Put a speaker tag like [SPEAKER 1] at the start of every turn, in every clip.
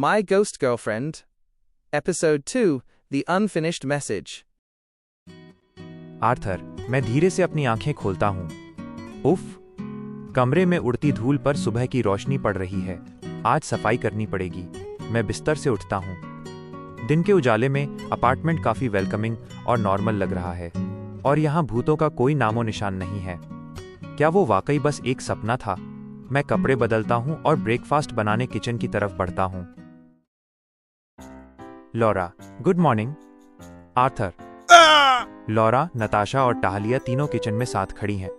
[SPEAKER 1] My Ghost Girlfriend, Episode 2, The Unfinished Message.
[SPEAKER 2] Arthur, मैं धीरे से अपनी आंखें खोलता हूँ। उफ! कमरे में उड़ती धूल पर सुबह की रोशनी पड़ रही है। आज सफाई करनी पड़ेगी। मैं बिस्तर से उठता हूँ। दिन के उजाले में अपार्टमेंट काफी वेलकमिंग और नॉर्मल लग रहा है, और यहाँ भूतों का कोई नामो निशान नहीं है। क्या वो वाकई बस एक सपना था? मैं कपड़े बदलता हूँ और ब्रेकफास्ट बनाने किचन की तरफ बढ़ता हूँ। Laura, good morning. Arthur. Laura, Natasha और टाहलिया तीनों किचन में साथ खड़ी हैं।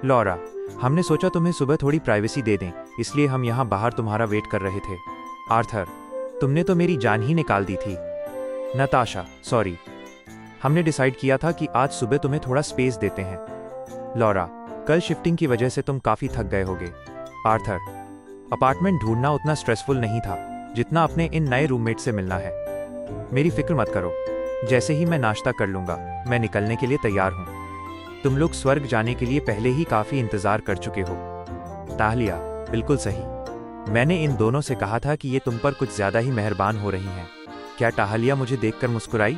[SPEAKER 2] लॉरा, हमने सोचा तुम्हें सुबह थोड़ी प्राइवेसी दे दें, इसलिए हम यहाँ बाहर तुम्हारा वेट कर रहे थे। आर्थर, तुमने तो मेरी जान ही निकाल दी थी। नताशा, सॉरी। हमने डिसाइड किया था कि आज सुबह तुम्हें थोड़ा स्पेस देते हैं। लॉरा, कल शिफ्टिंग की वजह से तुम काफी थक गए होगे। आर्थर, अपार्टमेंट ढूंढना उतना स्ट्रेसफुल नहीं था जितना अपने इन नए रूममेट से मिलना है। मेरी फिक्र मत करो, जैसे ही मैं नाश्ता कर लूंगा मैं निकलने के लिए तैयार हूं। तुम लोग स्वर्ग जाने के लिए पहले ही काफी इंतजार कर चुके हो। टाहलिया, बिल्कुल सही। मैंने इन दोनों से कहा था कि ये तुम पर कुछ ज्यादा ही मेहरबान हो रही हैं। क्या टाहलिया मुझे देखकर मुस्कुराई?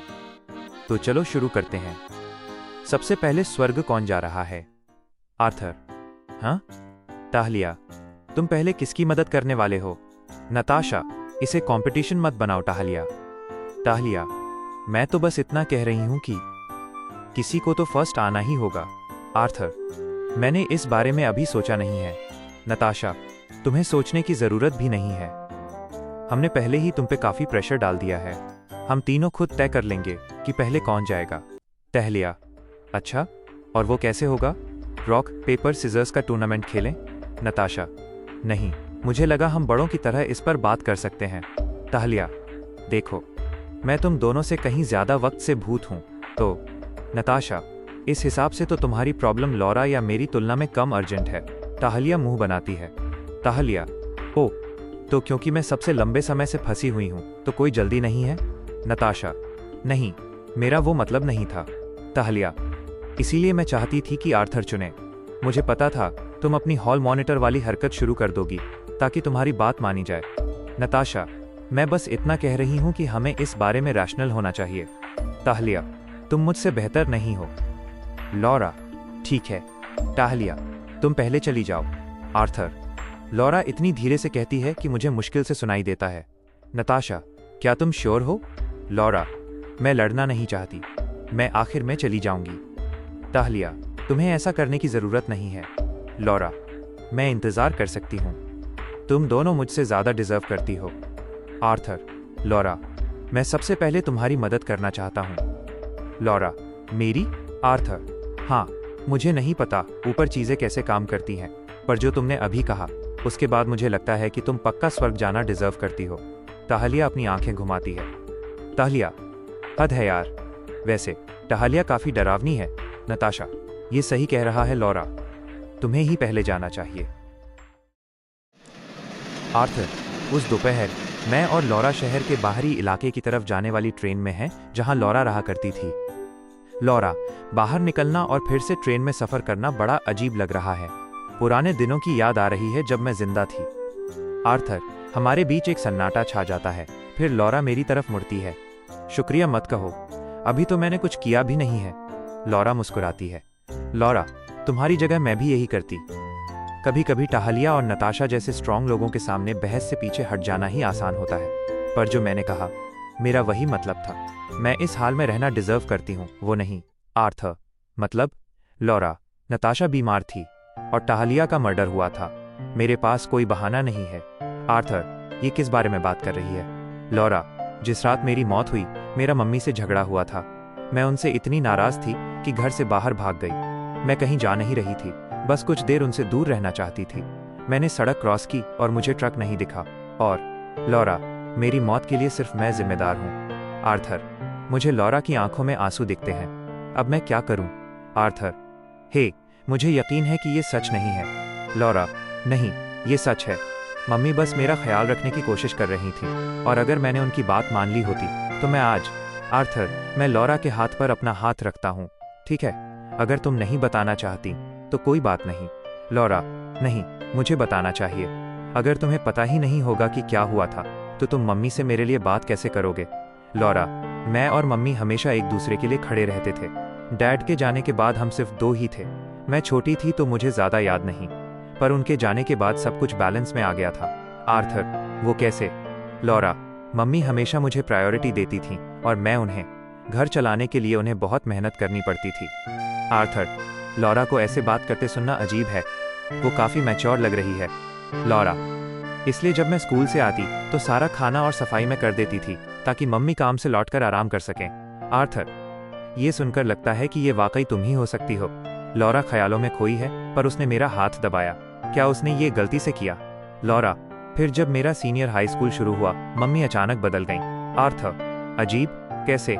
[SPEAKER 2] तो चलो शुरू करते हैं। सबसे पहले स्वर्ग कौन जा रहा है? आर्थर। हाँ? टाहलिया, तुम पहले किसकी मदद करने वाले हो? नताशा, इसे कंपटीशन मत बनाओ टाहलिया। टाहलिया, मैं तो बस इतना कह रही हूं कि किसी को तो फर्स्ट आना ही होगा। आर्थर, मैंने इस बारे में अभी सोचा नहीं है। नताशा, तुम्हें सोचने की जरूरत भी नहीं है। हमने पहले ही तुम पे काफी प्रेशर डाल दिया है। हम तीनों खुद तय कर लेंगे कि पहले कौन जाएगा। टाहलिया, अच्छा, और वो कैसे होगा? रॉक पेपर सिजर्स का टूर्नामेंट खेलें? नताशा, नहीं, मुझे लगा हम बड़ों की तरह इस पर बात कर सकते हैं। टाहलिया, देखो, मैं तुम दोनों से कहीं ज्यादा वक्त से भूत हूं, तो नताशा, इस हिसाब से तो तुम्हारी प्रॉब्लम लॉरा या मेरी तुलना में कम अर्जेंट है। टाहलिया मुंह बनाती है। टाहलिया, ओ, तो क्योंकि मैं सबसे लंबे समय से फंसी हुई हूं तो कोई जल्दी नहीं है? नताशा, नहीं, मेरा वो मतलब नहीं था। टाहलिया, इसीलिए मैं चाहती थी कि आर्थर चुने। मुझे पता था तुम अपनी हॉल मॉनिटर वाली हरकत शुरू कर दोगी ताकि तुम्हारी बात मानी जाए। नताशा, मैं बस इतना कह रही हूं कि हमें इस बारे में रैशनल होना चाहिए। टाहलिया, तुम मुझसे बेहतर नहीं हो। लॉरा, ठीक है। टाहलिया, तुम पहले चली जाओ। आर्थर। लॉरा इतनी धीरे से कहती है कि मुझे मुश्किल से सुनाई देता है। नताशा, क्या तुम श्योर हो? लॉरा, मैं लड़ना नहीं चाहती, मैं आखिर में चली जाऊंगी। टाहलिया, तुम्हें ऐसा करने की जरूरत नहीं है। लॉरा, मैं इंतजार कर सकती हूँ। तुम दोनों मुझसे ज्यादा डिजर्व करती हो। आर्थर। लॉरा, मैं सबसे पहले तुम्हारी मदद करना चाहता हूँ। लॉरा, मेरी? आर्थर, हाँ, मुझे नहीं पता ऊपर चीजें कैसे काम करती हैं, पर जो तुमने अभी कहा उसके बाद मुझे लगता है कि तुम पक्का स्वर्ग जाना डिजर्व करती हो। टाहलिया अपनी आंखें घुमाती है। टाहलिया, हद है यार। वैसे टाहलिया काफी डरावनी है। नताशा, ये सही कह रहा है लॉरा, तुम्हें ही पहले जाना चाहिए। आर्थर, उस दोपहर मैं और लॉरा शहर के बाहरी इलाके की तरफ जाने वाली ट्रेन में हैं जहां लॉरा रहा करती थी। लॉरा, बाहर निकलना और फिर से ट्रेन में सफर करना बड़ा अजीब लग रहा है। पुराने दिनों की याद आ रही है जब मैं जिंदा थी। आर्थर, हमारे बीच एक सन्नाटा छा जाता है, फिर लॉरा मेरी तरफ मुड़ती है। शुक्रिया मत कहो, अभी तो मैंने कुछ किया भी नहीं है। लॉरा मुस्कुराती है। लॉरा, तुम्हारी जगह मैं भी यही करती। कभी कभी टाहलिया और नताशा जैसे स्ट्रांग लोगों के सामने बहस से पीछे हट जाना ही आसान होता है, पर जो मैंने कहा मेरा वही मतलब था। मैं इस हाल में रहना डिजर्व करती हूँ, वो नहीं। आर्थर, मतलब? लॉरा, नताशा बीमार थी और टाहलिया का मर्डर हुआ था। मेरे पास कोई बहाना नहीं है। आर्थर, ये किस बारे में बात कर रही है? लॉरा, जिस रात मेरी मौत हुई मेरा मम्मी से झगड़ा हुआ था। मैं उनसे इतनी नाराज थी कि घर से बाहर भाग गई। मैं कहीं जा नहीं रही थी, बस कुछ देर उनसे दूर रहना चाहती थी। मैंने सड़क क्रॉस की और मुझे ट्रक नहीं दिखा, और लॉरा, मेरी मौत के लिए सिर्फ मैं जिम्मेदार हूँ। आर्थर, मुझे लॉरा की आंखों में आंसू दिखते हैं। अब मैं क्या करूँ? आर्थर, हे, मुझे यकीन है कि ये सच नहीं है। लॉरा, नहीं, ये सच है। मम्मी बस मेरा ख्याल रखने की कोशिश कर रही थी, और अगर मैंने उनकी बात मान ली होती तो मैं आज। आर्थर, मैं लॉरा के हाथ पर अपना हाथ रखता हूँ। ठीक है, अगर तुम नहीं बताना चाहती तो कोई बात नहीं। लॉरा, नहीं, मुझे बताना चाहिए। अगर तुम्हें पता ही नहीं होगा कि क्या हुआ था तो तुम मम्मी से मेरे लिए बात कैसे करोगे? लॉरा, मैं और मम्मी हमेशा एक दूसरे के लिए खड़े रहते थे। डैड के जाने के बाद हम सिर्फ दो ही थे। मैं छोटी थी तो मुझे ज़्यादा याद नहीं, पर उनके जाने के बाद सब कुछ बैलेंस में आ गया था। आर्थर, वो कैसे? लॉरा, मम्मी हमेशा मुझे प्रायोरिटी देती थी और मैं उन्हें। घर चलाने के लिए उन्हें बहुत मेहनत करनी पड़ती थी। आर्थर, लॉरा को ऐसे बात करते सुनना अजीब है। वो काफ़ी मैच्योर लग रही है। लॉरा, इसलिए जब मैं स्कूल से आती तो सारा खाना और सफाई में कर देती थी ताकि मम्मी काम से लौटकर आराम कर सकें। आर्थर, ये सुनकर लगता है कि ये वाकई तुम ही हो सकती हो। लॉरा ख्यालों में खोई है, पर उसने मेरा हाथ दबाया। क्या उसने ये गलती से किया? लॉरा, फिर जब मेरा सीनियर हाई स्कूल शुरू हुआ, मम्मी अचानक बदल गईं। आर्थर, अजीब, कैसे?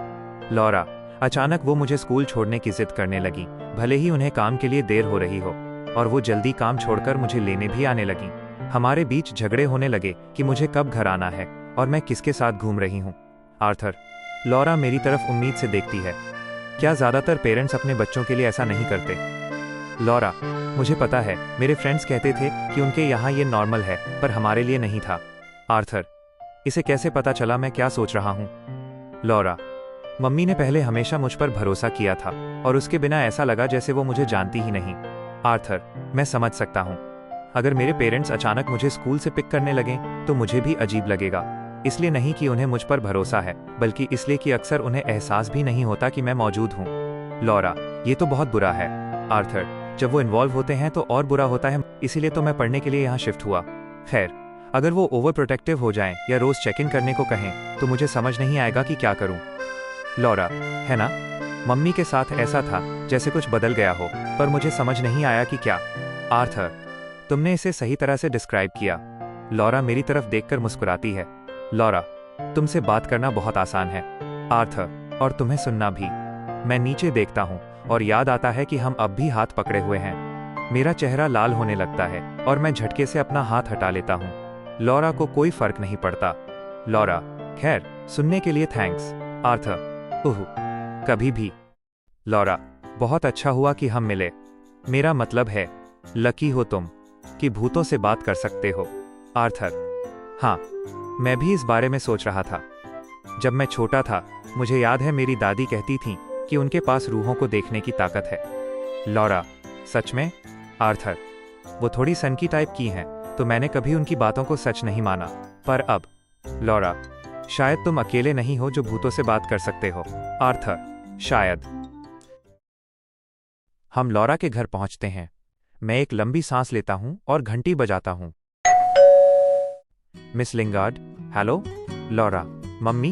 [SPEAKER 2] लॉरा, अचानक वो मुझे स्कूल छोड़ने की जिद करने लगी, भले ही उन्हें काम के लिए देर हो रही हो, और वो जल्दी काम छोड़कर मुझे लेने भी आने लगी। हमारे बीच झगड़े होने लगे कि मुझे कब घर आना है और मैं किसके साथ घूम रही हूँ। आर्थर, लॉरा मेरी तरफ उम्मीद से देखती है। क्या ज़्यादातर पेरेंट्स अपने बच्चों के लिए ऐसा नहीं करते? लॉरा, मुझे पता है, मेरे फ्रेंड्स कहते थे कि उनके यहाँ ये नॉर्मल है, पर हमारे लिए नहीं था। आर्थर, इसे कैसे पता चला मैं क्या सोच रहा हूँ? लॉरा, मम्मी ने पहले हमेशा मुझ पर भरोसा किया था और उसके बिना ऐसा लगा जैसे वो मुझे जानती ही नहीं। आर्थर, मैं समझ सकता हूँ। अगर मेरे पेरेंट्स अचानक मुझे स्कूल से पिक करने लगें तो मुझे भी अजीब लगेगा। इसलिए नहीं कि उन्हें मुझ पर भरोसा है, बल्कि इसलिए कि अक्सर उन्हें एहसास भी नहीं होता कि मैं मौजूद हूँ। लॉरा, ये तो बहुत बुरा है। आर्थर, जब वो इन्वॉल्व होते हैं तो और बुरा होता है, इसीलिए तो मैं पढ़ने के लिए यहाँ शिफ्ट हुआ। खैर, अगर वो ओवर प्रोटेक्टिव हो जाएं या रोज चेक इन करने को कहें तो मुझे समझ नहीं आएगा कि क्या करूं। लॉरा, है ना, मम्मी के साथ ऐसा था जैसे कुछ बदल गया हो, पर मुझे समझ नहीं आया कि क्या। आर्थर, तुमने इसे सही तरह से डिस्क्राइब किया। लॉरा मेरी तरफ देखकर मुस्कुराती है। लॉरा, तुमसे बात करना बहुत आसान है। आर्थर, और तुम्हें सुनना भी। मैं नीचे देखता हूँ और याद आता है कि हम अब भी हाथ पकड़े हुए हैं। मेरा चेहरा लाल होने लगता है और मैं झटके से अपना हाथ हटा लेता हूँ। लॉरा को कोई फर्क नहीं पड़ता। लॉरा, खैर, सुनने के लिए थैंक्स। आर्थर, ओह, कभी भी। लॉरा, बहुत अच्छा हुआ कि हम मिले। मेरा मतलब है, लकी हो तुम कि भूतों से बात कर सकते हो। आर्थर, हाँ, मैं भी इस बारे में सोच रहा था। जब मैं छोटा था, मुझे याद है मेरी दादी कहती थीं कि उनके पास रूहों को देखने की ताकत है। लॉरा, सच में? आर्थर, वो थोड़ी सनकी टाइप की हैं, तो मैंने कभी उनकी बातों को सच नहीं माना, पर अब। लॉरा, शायद तुम अकेले नहीं हो जो भूतों से बात कर सकते हो। आर्थर, शायद। हम लॉरा के घर पहुंचते हैं। मैं एक लंबी सांस लेता हूं और घंटी बजाता हूं। Miss Lingard. Hello. Laura, mummy.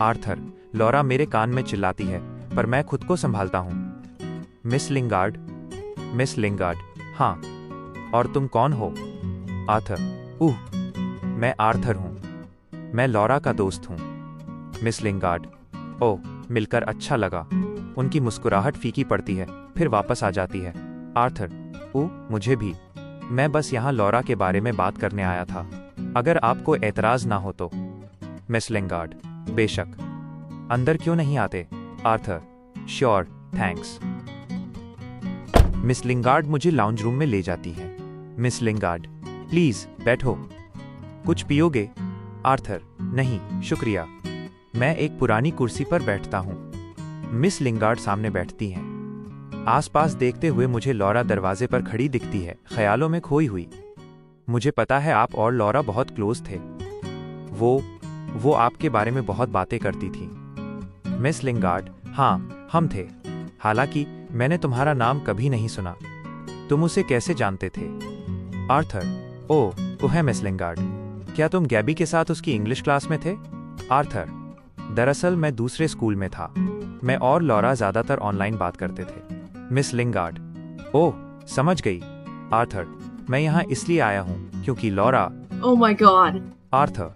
[SPEAKER 2] Arthur, Laura मेरे कान में चिल्लाती है, पर मैं खुद को संभालता हूं। Miss Lingard. मिस लिंगार्ड, हाँ। और तुम कौन हो? आर्थर, मैं आर्थर हूं। मैं लॉरा का दोस्त हूं। मिस लिंगार्ड, ओह, मिलकर अच्छा लगा। उनकी मुस्कुराहट फीकी पड़ती है, फिर वापस आ जाती है। आर्थर, मुझे भी। मैं बस यहाँ लॉरा के बारे में बात करने आया था, अगर आपको एतराज ना हो तो। मिस लिंगार्ड, बेशक। अंदर क्यों नहीं आते? Arthur, sure, thanks. Miss Lingard मुझे लाउंज रूम में ले जाती है। मिस लिंगार्ड, प्लीज बैठो। कुछ पियोगे? आर्थर, नहीं शुक्रिया। मैं एक पुरानी कुर्सी पर बैठता हूँ। मिस लिंगार्ड सामने बैठती हैं। आसपास देखते हुए मुझे लॉरा दरवाजे पर खड़ी दिखती है, ख्यालों में खोई हुई। मुझे पता है आप और लॉरा बहुत क्लोज थे। वो आपके बारे में बहुत बातें करती थी। मिस लिंगार्ड, हाँ, हम थे। हालांकि मैंने तुम्हारा नाम कभी नहीं सुना। तुम उसे कैसे जानते थे? आर्थर, वो है मिस लिंगार्ड। क्या तुम गैबी के साथ उसकी इंग्लिश क्लास में थे? आर्थर, दरअसल मैं दूसरे स्कूल में था। मैं और लॉरा ज्यादातर ऑनलाइन बात करते थे। मिस लिंगार्ड, ओह, समझ गई। आर्थर, मैं यहाँ इसलिए आया हूँ क्योंकि Laura.
[SPEAKER 3] Oh my God.
[SPEAKER 2] Arthur,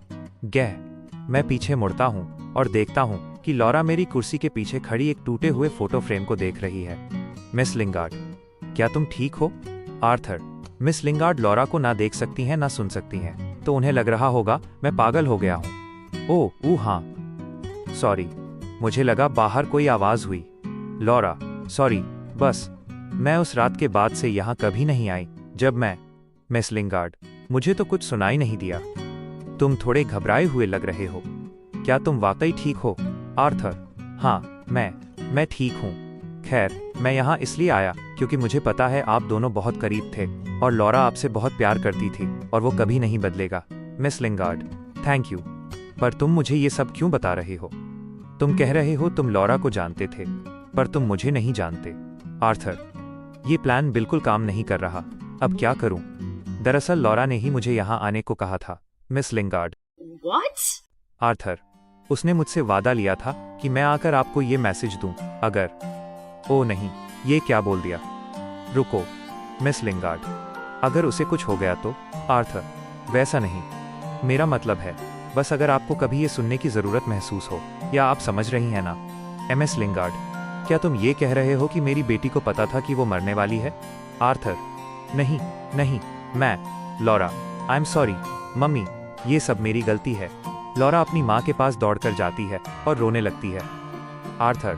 [SPEAKER 2] मैं पीछे मुड़ता हूँ और देखता हूँ कि लॉरा मेरी कुर्सी के पीछे खड़ी एक टूटे हुए फोटो फ्रेम को देख रही है। मिस लिंगार्ड, क्या तुम ठीक हो? आर्थर, मिस लिंगार्ड लॉरा को ना देख सकती हैं ना सुन सकती हैं, तो उन्हें लग रहा होगा मैं पागल हो गया हूँ। ओह हाँ, सॉरी, मुझे लगा बाहर कोई आवाज हुई। लॉरा, सॉरी, बस मैं उस रात के बाद से यहाँ कभी नहीं आई जब मैं। मिस लिंगार्ड, मुझे तो कुछ सुनाई नहीं दिया। तुम थोड़े घबराए हुए लग रहे हो। क्या तुम वाकई ठीक हो, आर्थर? हाँ, मैं ठीक हूँ। खैर, मैं यहाँ इसलिए आया क्योंकि मुझे पता है आप दोनों बहुत करीब थे और लॉरा आपसे बहुत प्यार करती थी और वो कभी नहीं बदलेगा। Miss Lingard, thank you. पर तुम मुझे ये सब क्यों बता रहे हो? तुम कह रहे हो तुम लॉरा को जानते थे, पर तुम मुझे नहीं जानते। आर्थर, ये प्लान बिल्कुल काम नहीं कर रहा। अब क्या करूं? दरअसल लॉरा ने ही मुझे यहाँ आने को कहा था, मिस लिंगार्ड।
[SPEAKER 3] What?
[SPEAKER 2] आर्थर, उसने मुझसे वादा लिया था कि मैं आकर आपको ये मैसेज दूं अगर... ओ नहीं, ये क्या बोल दिया? रुको, मिस लिंगार्ड, अगर उसे कुछ हो गया तो? आर्थर, वैसा नहीं, मेरा मतलब है बस अगर आपको कभी ये सुनने की जरूरत महसूस हो, या आप समझ रही हैं ना? एमएस लिंगार्ड, क्या तुम ये कह रहे हो कि मेरी बेटी को पता था कि वो मरने वाली है? आर्थर, नहीं नहीं, मैं... Laura, I am sorry mummy, ये सब मेरी गलती है। लॉरा अपनी माँ के पास दौड़कर जाती है और रोने लगती है। आर्थर,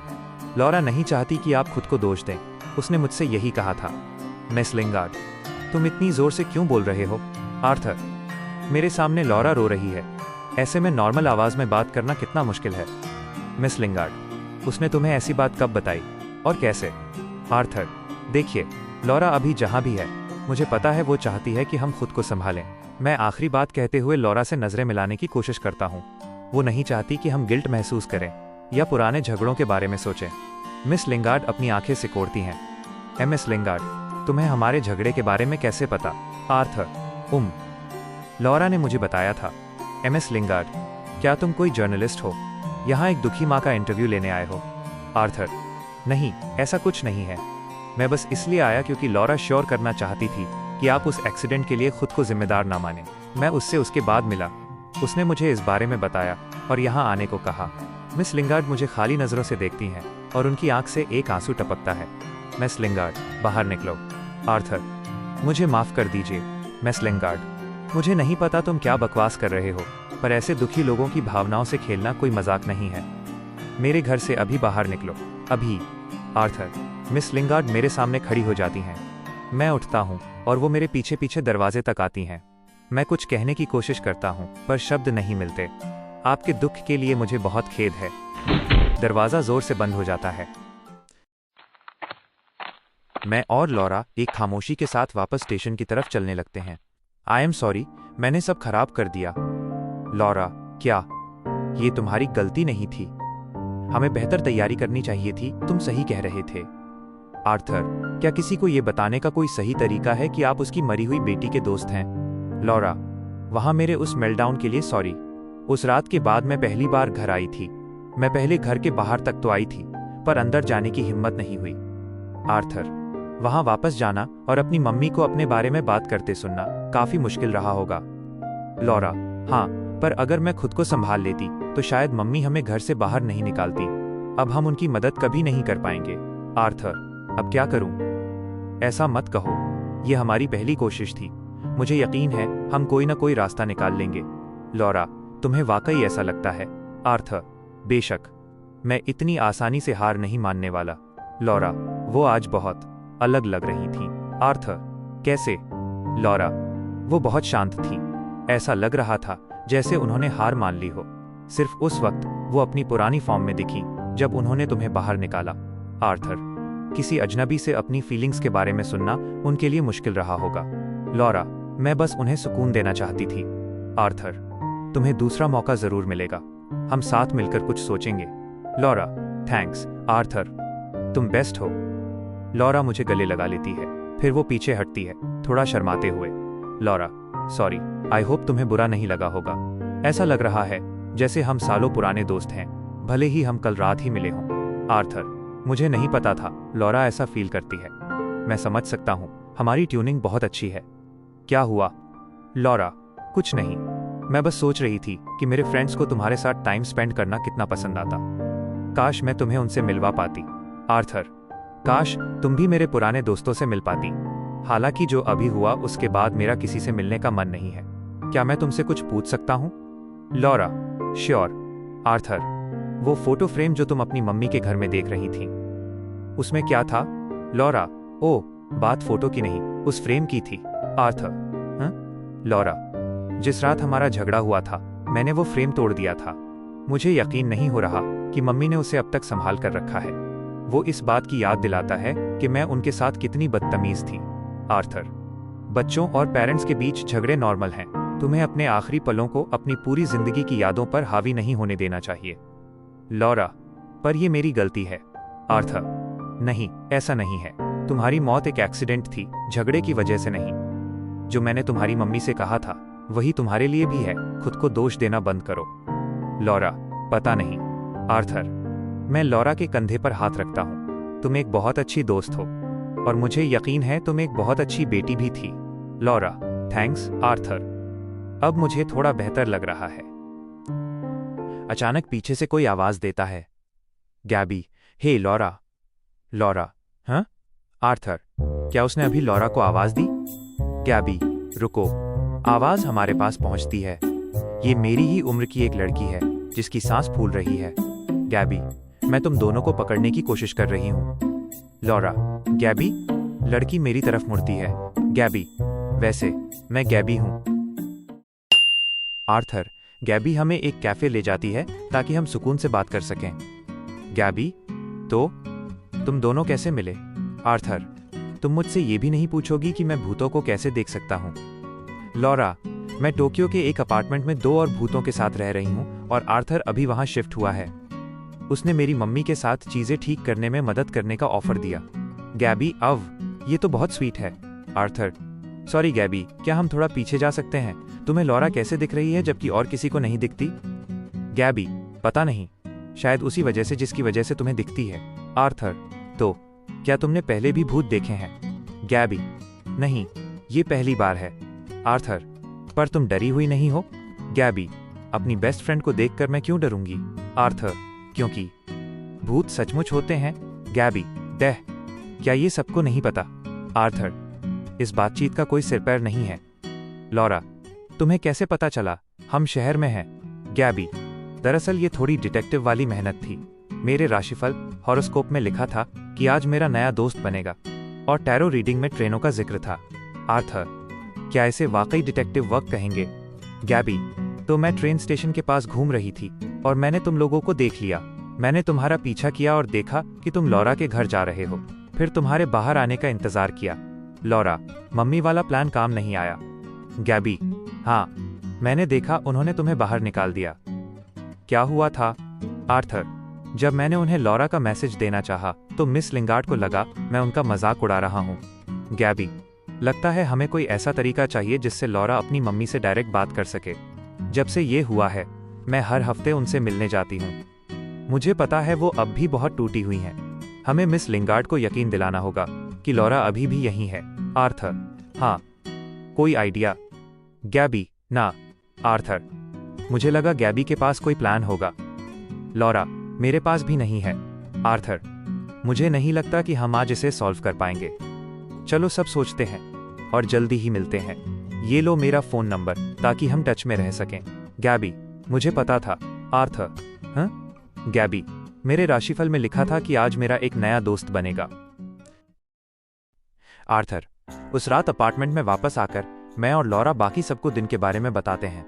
[SPEAKER 2] लॉरा नहीं चाहती कि आप खुद को दोष दें, उसने मुझसे यही कहा था। मिस लिंगार्ड, तुम इतनी जोर से क्यों बोल रहे हो? आर्थर, मेरे सामने लॉरा रो रही है, ऐसे में नॉर्मल आवाज में बात करना कितना मुश्किल है। मिस लिंगार्ड, उसने तुम्हें ऐसी बात कब बताई और कैसे? आर्थर, देखिए, लॉरा अभी जहां भी है, मुझे पता है वो चाहती है कि हम खुद को संभालें। मैं आखिरी बात कहते हुए लॉरा से नजरें मिलाने की कोशिश करता हूँ। वो नहीं चाहती कि हम गिल्ट महसूस करें या पुराने झगड़ों के बारे में सोचें। मिस लिंगार्ड अपनी आंखें सिकोड़ती हैं। एमएस लिंगार्ड, तुम्हें हमारे झगड़े के बारे में कैसे पता? आर्थर, लॉरा ने मुझे बताया था। एमएस लिंगार्ड, क्या तुम कोई जर्नलिस्ट हो? यहाँ एक दुखी माँ का इंटरव्यू लेने आए हो? आर्थर, नहीं, ऐसा कुछ नहीं है। मैं बस इसलिए आया क्योंकि लॉरा श्योर करना चाहती थी कि आप उस एक्सीडेंट के लिए खुद को जिम्मेदार ना माने। मैं उससे उसके बाद मिला, उसने मुझे इस बारे में बताया और यहाँ आने को कहा। मिस लिंगार्ड मुझे खाली नजरों से देखती हैं और उनकी आंख से एक आंसू टपकता है। मिस लिंगार्ड, बाहर निकलो। आर्थर, मुझे माफ कर दीजिए मिस लिंगार्ड, मुझे नहीं पता तुम क्या बकवास कर रहे हो, पर ऐसे दुखी लोगों की भावनाओं से खेलना कोई मजाक नहीं है। मेरे घर से अभी बाहर निकलो, अभी। आर्थर, मिस लिंगार्ड मेरे सामने खड़ी हो जाती हैं। मैं उठता हूँ और वो मेरे पीछे पीछे दरवाजे तक आती हैं। मैं कुछ कहने की कोशिश करता हूँ पर शब्द नहीं मिलते। आपके दुख के लिए मुझे बहुत खेद है। दरवाजा जोर से बंद हो जाता है। मैं और लॉरा एक खामोशी के साथ वापस स्टेशन की तरफ चलने लगते हैं। आई एम सॉरी, मैंने सब खराब कर दिया। लॉरा, क्या? ये तुम्हारी गलती नहीं थी, हमें बेहतर तैयारी करनी चाहिए थी, तुम सही कह रहे थे। आर्थर, क्या किसी को यह बताने का कोई सही तरीका है कि आप उसकी मरी हुई बेटी के दोस्त हैं? लॉरा, वहां मेरे उस मेल्टडाउन के लिए सॉरी। उस रात के बाद मैं पहली बार घर आई थी। मैं पहले घर के बाहर तक तो आई थी, पर अंदर जाने की हिम्मत नहीं हुई। आर्थर, वहां वापस जाना और अपनी मम्मी को अपने बारे में बात करते सुनना काफी मुश्किल रहा होगा। लॉरा, हाँ, पर अगर मैं खुद को संभाल लेती तो शायद मम्मी हमें घर से बाहर नहीं निकालती। अब हम उनकी मदद कभी नहीं कर पाएंगे। आर्थर, अब क्या करूं? ऐसा मत कहो, यह हमारी पहली कोशिश थी। मुझे यकीन है हम कोई ना कोई रास्ता निकाल लेंगे। लॉरा, तुम्हें वाकई ऐसा लगता है? आर्थर, बेशक, मैं इतनी आसानी से हार नहीं मानने वाला। लॉरा, वो आज बहुत अलग लग रही थी। आर्थर, कैसे? लॉरा, वो बहुत शांत थी, ऐसा लग रहा था जैसे उन्होंने हार मान ली हो। सिर्फ उस वक्त वो अपनी पुरानी फॉर्म में दिखी जब उन्होंने तुम्हें बाहर निकाला। आर्थर, किसी अजनबी से अपनी फीलिंग्स के बारे में सुनना उनके लिए मुश्किल रहा होगा। लॉरा, मैं बस उन्हें सुकून देना चाहती थी। आर्थर, तुम्हें दूसरा मौका जरूर मिलेगा, हम साथ मिलकर कुछ सोचेंगे। लॉरा, थैंक्स आर्थर, तुम बेस्ट हो। लॉरा मुझे गले लगा लेती है, फिर वो पीछे हटती है, थोड़ा शर्माते हुए। लॉरा, सॉरी, आई होप तुम्हें बुरा नहीं लगा होगा। ऐसा लग रहा है जैसे हम सालों पुराने दोस्त हैं, भले ही हम कल रात ही मिले हों। आर्थर, मुझे नहीं पता था लॉरा ऐसा फील करती है। मैं समझ सकता हूँ, हमारी ट्यूनिंग बहुत अच्छी है। क्या हुआ? लॉरा, कुछ नहीं, मैं बस सोच रही थी कि मेरे फ्रेंड्स को तुम्हारे साथ टाइम स्पेंड करना कितना पसंद आता। काश मैं तुम्हें उनसे मिलवा पाती। आर्थर, काश तुम भी मेरे पुराने दोस्तों से मिल पाती। हालांकि जो अभी हुआ उसके बाद मेरा किसी से मिलने का मन नहीं है। क्या मैं तुमसे कुछ पूछ सकता हूँ? Laura, sure. आर्थर, वो फोटो फ्रेम जो तुम अपनी मम्मी के घर में देख रही थी, उसमें क्या था? लॉरा, ओ, बात फोटो की नहीं, उस फ्रेम की थी। आर्थर, हाँ? लॉरा, जिस रात हमारा झगड़ा हुआ था मैंने वो फ्रेम तोड़ दिया था। मुझे यकीन नहीं हो रहा कि मम्मी ने उसे अब तक संभाल कर रखा है। वो इस बात की याद दिलाता है कि मैं उनके साथ कितनी बदतमीज थी। आर्थर, बच्चों और पेरेंट्स के बीच झगड़े नॉर्मल हैं। तुम्हें अपने आखिरी पलों को अपनी पूरी जिंदगी की यादों पर हावी नहीं होने देना चाहिए। लॉरा, पर ये मेरी गलती है। आर्थर, नहीं, ऐसा नहीं है। तुम्हारी मौत एक एक्सीडेंट थी, झगड़े की वजह से नहीं। जो मैंने तुम्हारी मम्मी से कहा था वही तुम्हारे लिए भी है। खुद को दोष देना बंद करो। लॉरा, पता नहीं। आर्थर, मैं लॉरा के कंधे पर हाथ रखता हूँ। तुम एक बहुत अच्छी दोस्त हो और मुझे यकीन है तुम एक बहुत अच्छी बेटी भी थी। Laura, thanks Arthur. अब मुझे थोड़ा बेहतर लग रहा है। अचानक पीछे से कोई आवाज देता है, गैबी, हे लॉरा। लॉरा, हाँ? आर्थर, क्या उसने अभी लॉरा को आवाज दी? गैबी, रुको। आवाज हमारे पास पहुंचती है। ये मेरी ही उम्र की एक लड़की है जिसकी सांस फूल रही है। गैबी, मैं तुम दोनों को पकड़ने की कोशिश कर रही हूं। लॉरा, गैबी? लड़की मेरी तरफ मुड़ती है। गैबी, वैसे मैं गैबी हूं। आर्थर, गैबी हमें एक कैफे ले जाती है ताकि हम सुकून से बात कर सकें। गैबी, तो तुम दोनों कैसे मिले? आर्थर, तुम मुझसे ये भी नहीं पूछोगी कि मैं भूतों को कैसे देख सकता हूँ? लॉरा, मैं टोक्यो के एक अपार्टमेंट में 2 और भूतों के साथ रह रही हूँ और आर्थर अभी वहाँ शिफ्ट हुआ है। उसने मेरी मम्मी के साथ चीजें ठीक करने में मदद करने का ऑफर दिया। गैबी, ये तो बहुत स्वीट है। आर्थर, सॉरी गैबी, क्या हम थोड़ा पीछे जा सकते हैं? तुम्हें लॉरा कैसे दिख रही है जबकि और किसी को नहीं दिखती? गैबी, पता नहीं, शायद उसी वजह से जिसकी वजह से तुम्हें दिखती है। आर्थर, तो क्या तुमने पहले भी भूत देखे हैं? गैबी, नहीं, ये पहली बार है। आर्थर, पर तुम डरी हुई नहीं हो? गैबी, अपनी बेस्ट फ्रेंड को देखकर मैं क्यों डरूंगी? आर्थर, क्योंकि भूत सचमुच होते हैं। गैबी, डह, क्या ये सबको नहीं पता? आर्थर, इस बातचीत का कोई सिर पैर नहीं है। लॉरा, तुम्हें कैसे पता चला? हम शहर में हैं। गैबी, दरअसल ये थोड़ी डिटेक्टिव वाली मेहनत थी। मेरे राशिफल हॉरोस्कोप में लिखा था कि आज मेरा नया दोस्त बनेगा और टैरो रीडिंग में ट्रेनों का जिक्र था। आर्थर, क्या इसे वाकई डिटेक्टिव वर्क कहेंगे? गैबी, तो मैं ट्रेन स्टेशन के पास घूम रही थी और मैंने तुम लोगों को देख लिया। मैंने तुम्हारा पीछा किया और देखा कि तुम लॉरा के घर जा रहे हो। फिर तुम्हारे बाहर आने का इंतजार किया। लॉरा, मम्मी वाला प्लान काम नहीं आया। गैबी, हाँ, मैंने देखा उन्होंने तुम्हें बाहर निकाल दिया। क्या हुआ था? आर्थर, जब मैंने उन्हें लॉरा का मैसेज देना चाहा तो मिस लिंगार्ड को लगा मैं उनका मजाक उड़ा रहा हूँ। गैबी, लगता है हमें कोई ऐसा तरीका चाहिए जिससे लॉरा अपनी मम्मी से डायरेक्ट बात कर सके। जब से ये हुआ है मैं हर हफ्ते उनसे मिलने जाती हूँ। मुझे पता है वो अब भी बहुत टूटी हुई हैं। हमें मिस लिंगार्ड को यकीन दिलाना होगा कि लॉरा अभी भी यहीं है। आर्थर, हाँ, कोई आइडिया? गैबी, ना। आर्थर, मुझे लगा गैबी के पास कोई प्लान होगा। लॉरा, मेरे पास भी नहीं है। आर्थर, मुझे नहीं लगता कि हम आज इसे सॉल्व कर पाएंगे। चलो सब सोचते हैं और जल्दी ही मिलते हैं। ये लो मेरा फोन नंबर ताकि हम टच में रह सकें। गैबी, मुझे पता था। आर्थर, हाँ? गैबी, मेरे राशिफल में लिखा था कि आज मेरा एक नया दोस्त बनेगा। आर्थर, उस रात अपार्टमेंट में वापस आकर मैं और लॉरा बाकी सबको दिन के बारे में बताते हैं।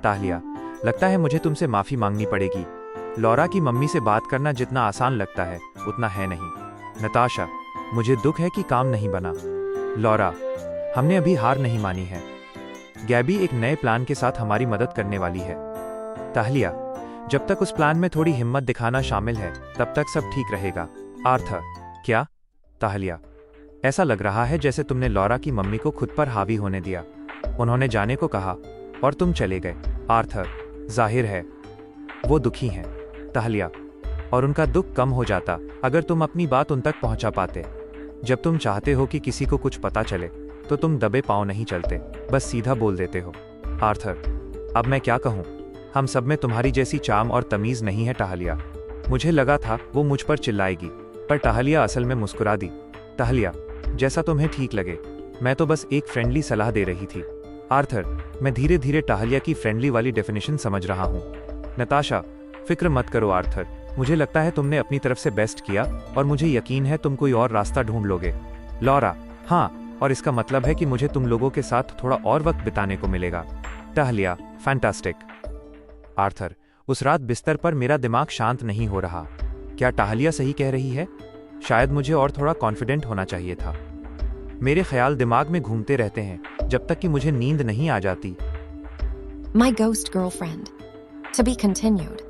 [SPEAKER 2] ताहलिया, लगता है मुझे तुमसे माफी मांगनी पड़ेगी। लॉरा की मम्मी से बात करना जितना आसान लगता है उतना है नहीं। नताशा, मुझे दुख है कि काम नहीं बना। लॉरा, हमने अभी हार नहीं मानी है। गैबी एक नए प्लान के साथ हमारी मदद करने वाली है। ताहलिया, जब तक उस प्लान में थोड़ी हिम्मत दिखाना शामिल है तब तक सब ठीक रहेगा। आर्थर, क्या? ताहलिया, ऐसा लग रहा है जैसे तुमने लॉरा की मम्मी को खुद पर हावी होने दिया। उन्होंने जाने को कहा और तुम चले गए। आर्थर, जाहिर है वो दुखी हैं। ताहलिया, और उनका दुख कम हो जाता अगर तुम अपनी बात उन तक पहुंचा पाते। जब तुम चाहते हो कि किसी को कुछ पता चले तो तुम दबे पांव नहीं चलते, बस सीधा बोल देते हो। आर्थर, अब मैं क्या कहूँ? हम सब में तुम्हारी जैसी चाम और तमीज नहीं है। ताहलिया, मुझे लगा था वो मुझ पर चिल्लाएगी, पर ताहलिया असल में मुस्कुरा दी। ताहलिया, जैसा तुम्हें ठीक लगे, मैं तो बस एक फ्रेंडली सलाह दे रही थी। आर्थर, मैं धीरे धीरे ताहलिया की फ्रेंडली वाली डेफिनेशन समझ रहा हूँ। नताशा, फिक्र मत करो आर्थर, मुझे लगता है तुमने अपनी तरफ से बेस्ट किया और मुझे यकीन है तुम कोई और रास्ता ढूंढ लोगे। लॉरा, हाँ, और इसका मतलब है कि मुझे तुम लोगों के साथ थोड़ा और वक्त बिताने को मिलेगा। Tahlia, fantastic. आर्थर, उस रात बिस्तर पर मेरा दिमाग शांत नहीं हो रहा। क्या टहलिया सही कह रही है? शायद मुझे और थोड़ा कॉन्फिडेंट होना चाहिए था। मेरे ख्याल दिमाग में घूमते रहते हैं जब तक कि मुझे नींद नहीं आ जाती।
[SPEAKER 3] My ghost girlfriend. To be continued.